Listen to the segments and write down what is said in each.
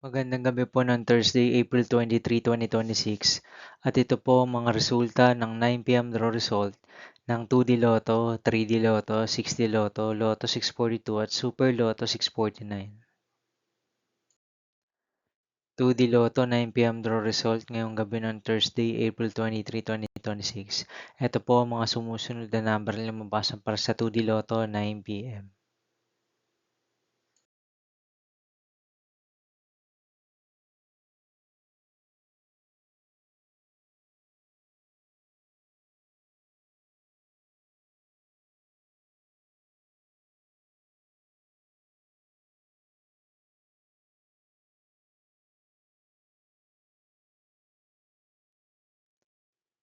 Magandang gabi po ng Thursday, April 23, 2026. At ito po ang mga resulta ng 9 p.m. draw result ng 2D Lotto, 3D Lotto, 6D Lotto, Lotto 642 at Super Lotto 649. 2D Lotto 9 p.m. draw result ngayong gabi ng Thursday, April 23, 2026. Ito po ang mga sumusunod na number na lumabasan para sa 2D Lotto 9 p.m.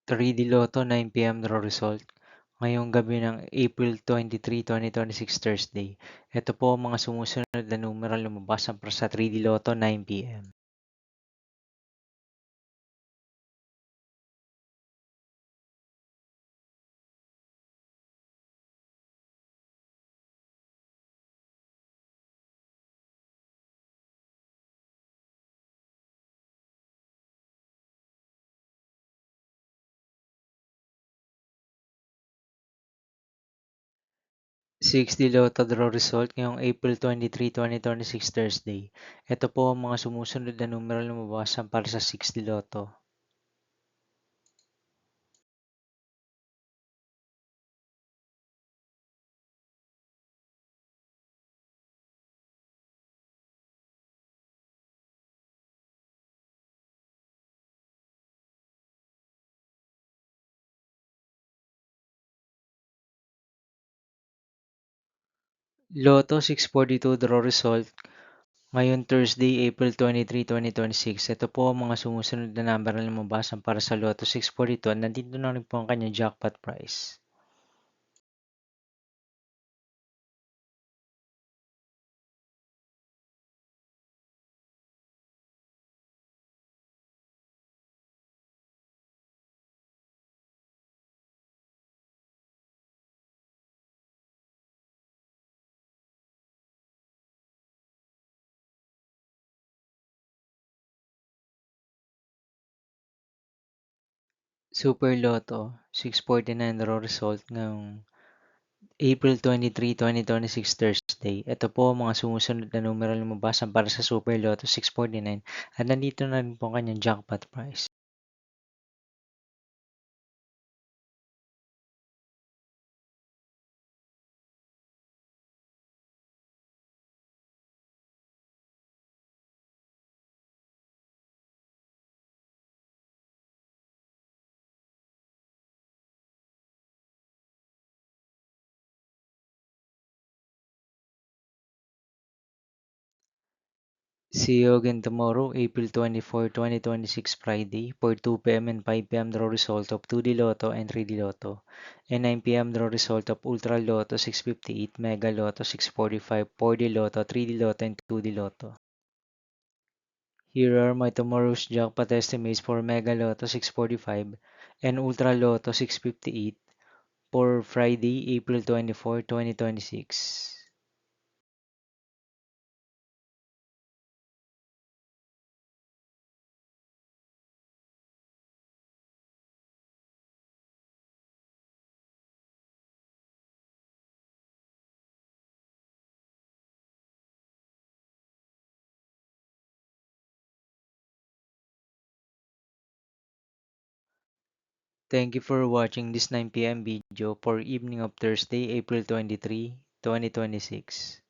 3D Lotto 9 p.m. draw result ngayong gabi ng April 23, 2026 Thursday. Ito po ang mga sumusunod na numeral lumabasan para sa 3D Lotto 9 p.m. 6D Lotto draw result ngayong April 23, 2026 Thursday. Ito po ang mga sumusunod na numeral lumabasan para sa 6D Lotto. Lotto 642 draw result ngayon Thursday, April 23, 2026. Ito po ang mga sumusunod na number na lumabasan para sa Lotto 642 at nandito na rin po ang kanyang jackpot price. Super Lotto 649 draw result ngayong April 23, 2026 Thursday. Ito po ang mga sumusunod na numero na lumabasan para sa Super Lotto 649 at nandito na rin po ang kanyang jackpot price. See you again tomorrow, April 24, 2026 Friday for 2 p.m. and 5 p.m. draw result of 2D Lotto and 3D Lotto and 9 p.m. draw result of Ultra Lotto 658, Mega Lotto 645, 4D Lotto, 3D Lotto and 2D Lotto. Here are my tomorrow's jackpot estimates for Mega Lotto 645 and Ultra Lotto 658 for Friday, April 24, 2026. Thank you for watching this 9 p.m. video for evening of Thursday, April 23, 2026.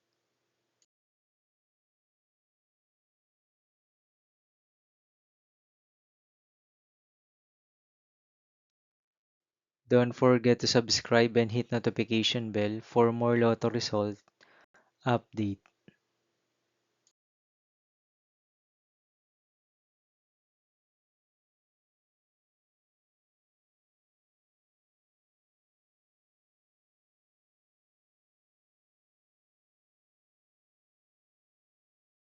Don't forget to subscribe and hit notification bell for more lotto result update.